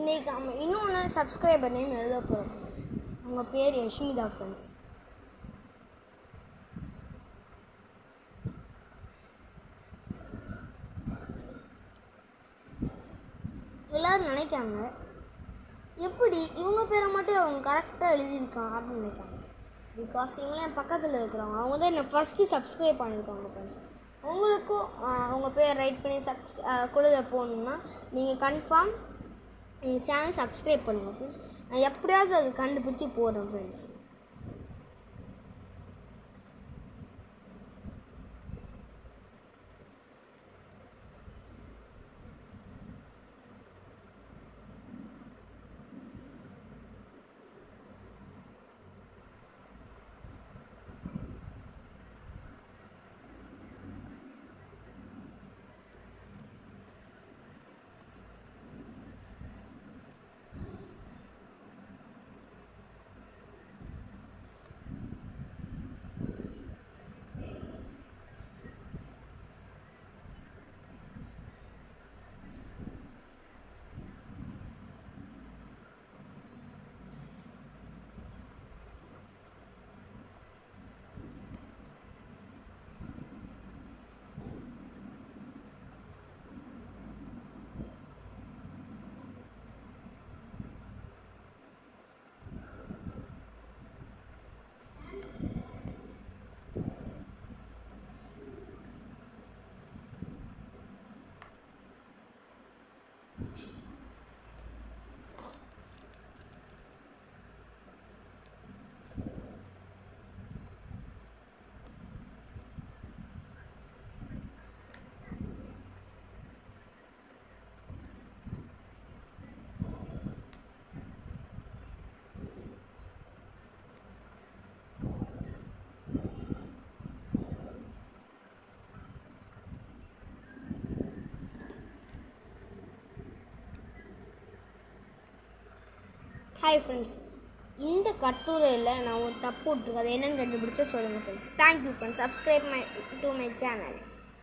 இன்றைக்கி நம்ம இன்னொன்று சப்ஸ்கிரைபர் நேம் எழுத போகிறோம் ஃப்ரெண்ட்ஸ். அவங்க பேர் யஷ்மிதா ஃப்ரெண்ட்ஸ். எல்லோரும் நினைக்காங்க எப்படி இவங்க பேரை மட்டும் அவங்க கரெக்டாக எழுதியிருக்காங்க அப்படின்னு நினைக்காங்க. பிகாஸ் இவங்களாம் என் பக்கத்தில் இருக்கிறவங்க, அவங்க தான் என்னை ஃபஸ்ட்டு சப்ஸ்கிரைப் பண்ணியிருக்காங்க ஃப்ரெண்ட்ஸ். உங்களுக்கும் அவங்க பேர் ரைட் பண்ணி குழுத போகணுன்னா நீங்கள் கன்ஃபார்ம் எங்கள் சேனல் சப்ஸ்கிரைப் பண்ணுங்கள் ஃப்ரெண்ட்ஸ். நான் எப்படியாவது அது கண்டுபிடிச்சி போடுறேன் ஃப்ரெண்ட்ஸ். ஹாய் ஃப்ரெண்ட்ஸ், இந்த கட்டுரையில் நான் ஒரு தப்பு விட்டுருக்கேன். அது என்னென்னு கண்டுபிடிச்சா சொல்லுங்கள் friends. Thank you friends. Subscribe to my channel.